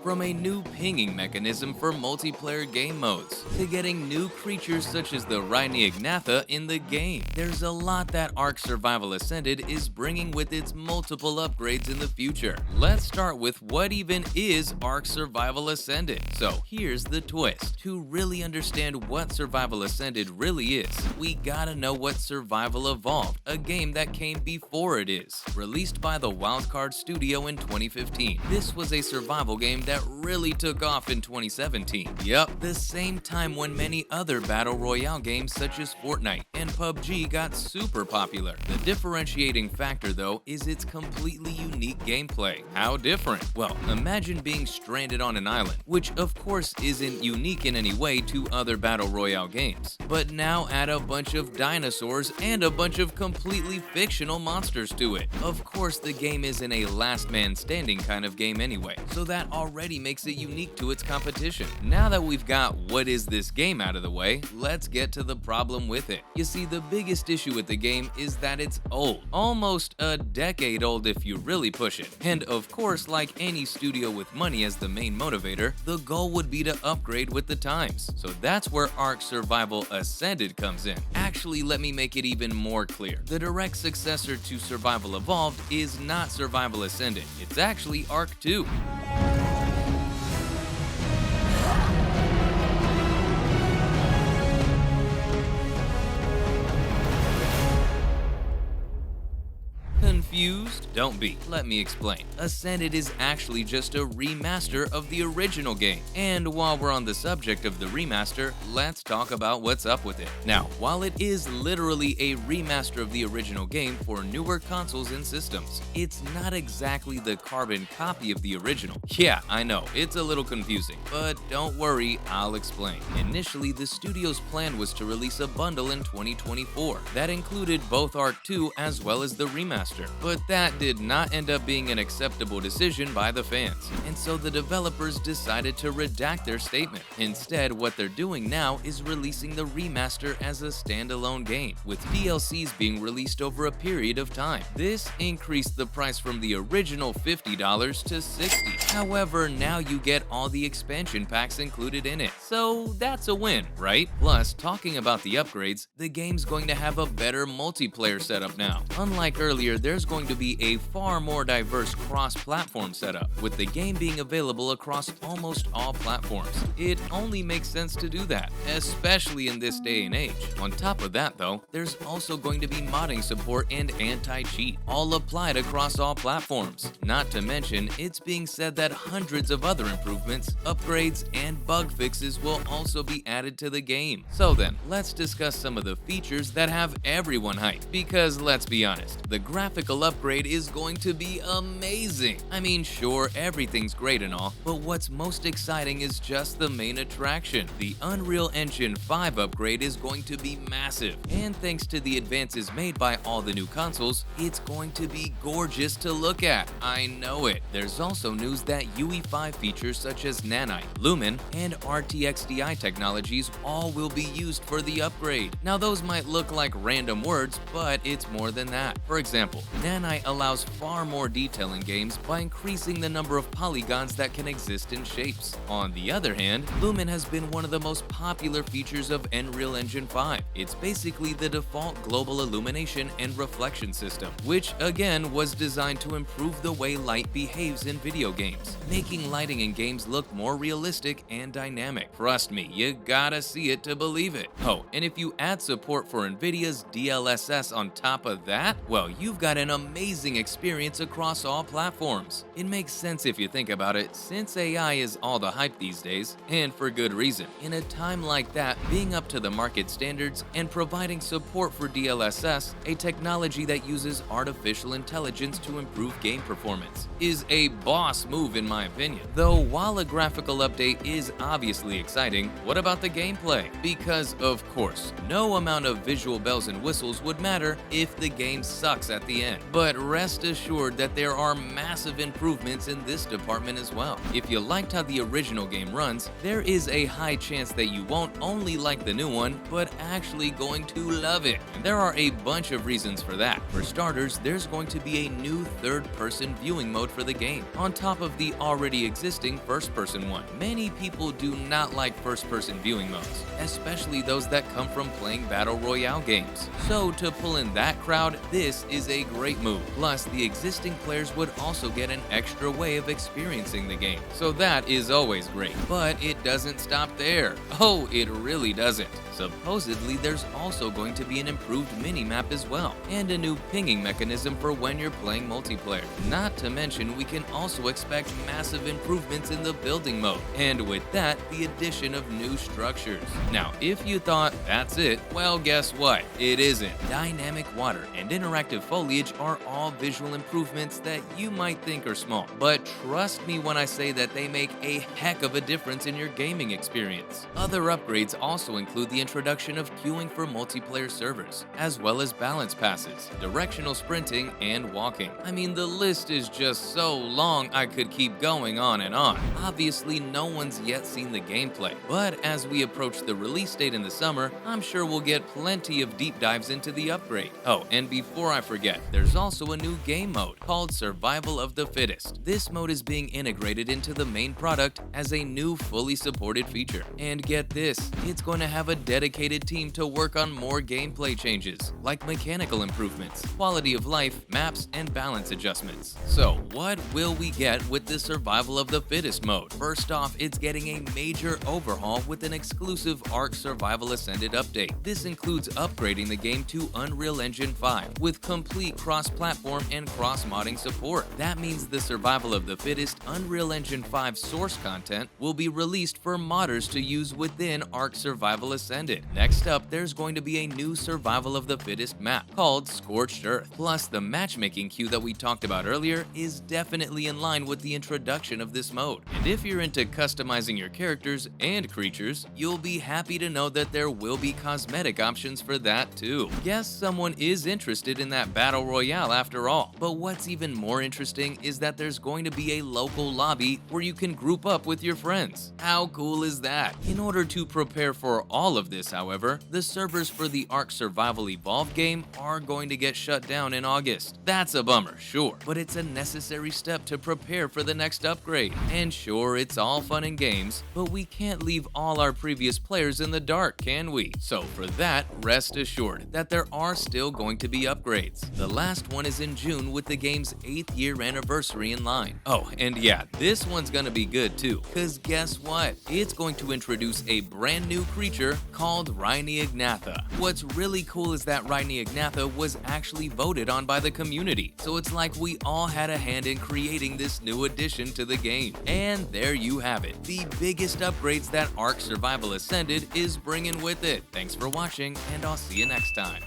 From a new pinging mechanism for multiplayer game modes, to getting new creatures such as the Rhynignatha in the game, there's a lot that ARK Survival Ascended is bringing with its multiple upgrades in the future. Let's start with what even is ARK Survival Ascended. So here's the twist. To really understand what Survival Ascended really is, we gotta know what Survival Evolved, a game that came before it is. Released by the Wildcard Studio in 2015, this was a survival game that really took off in 2017. Yup, the same time when many other battle royale games such as Fortnite and PUBG got super popular. The differentiating factor though is its completely unique gameplay. How different? Well, imagine being stranded on an island, which of course isn't unique in any way to other battle royale games. But now add a bunch of dinosaurs and a bunch of completely fictional monsters to it. Of course, the game isn't a last man standing kind of game anyway, so that already makes it unique to its competition. Now that we've got what is this game out of the way, let's get to the problem with it. You see, the biggest issue with the game is that it's old. Almost a decade old if you really push it. And of course, like any studio with money as the main motivator, the goal would be to upgrade with the times. So that's where ARK Survival Ascended comes in. Actually, let me make it even more clear. The direct successor to Survival Evolved is not Survival Ascended. It's actually ARK 2. Confused? Don't be. Let me explain. Ascended is actually just a remaster of the original game. And while we're on the subject of the remaster, let's talk about what's up with it. Now, while it is literally a remaster of the original game for newer consoles and systems, it's not exactly the carbon copy of the original. Yeah, I know, it's a little confusing, but don't worry, I'll explain. Initially, the studio's plan was to release a bundle in 2024 that included both ARK 2 as well as the remaster. But that did not end up being an acceptable decision by the fans, and so the developers decided to redact their statement. Instead, what they're doing now is releasing the remaster as a standalone game, with DLCs being released over a period of time. This increased the price from the original $50 to $60. However, now you get all the expansion packs included in it, so that's a win, right? Plus, talking about the upgrades, the game's going to have a better multiplayer setup now. Unlike earlier, there's going to be a far more diverse cross-platform setup, with the game being available across almost all platforms. It only makes sense to do that, especially in this day and age. On top of that though, there's also going to be modding support and anti-cheat, all applied across all platforms. Not to mention, it's being said that hundreds of other improvements, upgrades, and bug fixes will also be added to the game. So then, let's discuss some of the features that have everyone hyped, because let's be honest, the graphical upgrade is going to be amazing. I mean, sure, everything's great and all, but what's most exciting is just the main attraction. The Unreal Engine 5 upgrade is going to be massive, and thanks to the advances made by all the new consoles, it's going to be gorgeous to look at. I know it. There's also news that UE5 features such as Nanite, Lumen, and RTX-DI technologies all will be used for the upgrade. Now, those might look like random words, but it's more than that. For example, Nanite allows far more detail in games by increasing the number of polygons that can exist in shapes. On the other hand, Lumen has been one of the most popular features of Unreal Engine 5. It's basically the default global illumination and reflection system, which again was designed to improve the way light behaves in video games, making lighting in games look more realistic and dynamic. Trust me, you gotta see it to believe it. Oh, and if you add support for Nvidia's DLSS on top of that, well, you've got an amazing experience across all platforms. It makes sense if you think about it, since AI is all the hype these days, and for good reason. In a time like that, being up to the market standards and providing support for DLSS, a technology that uses artificial intelligence to improve game performance, is a boss move in my opinion. Though while a graphical update is obviously exciting, what about the gameplay? Because of course, no amount of visual bells and whistles would matter if the game sucks at the end. But rest rest assured that there are massive improvements in this department as well. If you liked how the original game runs, there is a high chance that you won't only like the new one, but actually going to love it. And there are a bunch of reasons for that. For starters, there's going to be a new third-person viewing mode for the game, on top of the already existing first-person one. Many people do not like first-person viewing modes, especially those that come from playing Battle Royale games. So to pull in that crowd, this is a great move. Plus, the existing players would also get an extra way of experiencing the game. So that is always great. But it doesn't stop there. Oh, it really doesn't. Supposedly, there's also going to be an improved minimap as well, and a new pinging mechanism for when you're playing multiplayer. Not to mention, we can also expect massive improvements in the building mode, and with that, the addition of new structures. Now, if you thought that's it, well, guess what? It isn't. Dynamic water and interactive foliage are all visual improvements that you might think are small, but trust me when I say that they make a heck of a difference in your gaming experience. Other upgrades also include the introduction of queuing for multiplayer servers, as well as balance passes, directional sprinting, and walking. I mean, the list is just so long I could keep going on and on. Obviously, no one's yet seen the gameplay, but as we approach the release date in the summer, I'm sure we'll get plenty of deep dives into the upgrade. Oh, and before I forget, there's also a new game mode called Survival of the Fittest. This mode is being integrated into the main product as a new fully supported feature. And get this, it's going to have a dedicated team to work on more gameplay changes, like mechanical improvements, quality of life, maps, and balance adjustments. So, what will we get with the Survival of the Fittest mode? First off, it's getting a major overhaul with an exclusive ARK Survival Ascended update. This includes upgrading the game to Unreal Engine 5 with complete cross-platform and cross-modding support. That means the Survival of the Fittest Unreal Engine 5 source content will be released for modders to use within ARK Survival Ascended. Next up, there's going to be a new Survival of the Fittest map called Scorched Earth. Plus, the matchmaking queue that we talked about earlier is definitely in line with the introduction of this mode. And if you're into customizing your characters and creatures, you'll be happy to know that there will be cosmetic options for that too. Guess someone is interested in that Battle Royale after all. But what's even more interesting is that there's going to be a local lobby where you can group up with your friends. How cool is that? In order to prepare for all of this, however, the servers for the ARK Survival Evolved game are going to get shut down in August. That's a bummer, sure, but it's a necessary step to prepare for the next upgrade. And sure, it's all fun and games, but we can't leave all our previous players in the dark, can we? So for that, rest assured that there are still going to be upgrades. The last one is in June with the game's 8th year anniversary in line. Oh, and yeah, this one's gonna be good too, cause guess what? It's going to introduce a brand new creature called Rhyniagnatha. What's really cool is that Rhyniagnatha was actually voted on by the community, so it's like we all had a hand in creating this new addition to the game. And there you have it, the biggest upgrades that ARK Survival Ascended is bringing with it. Thanks for watching, and I'll see you next time.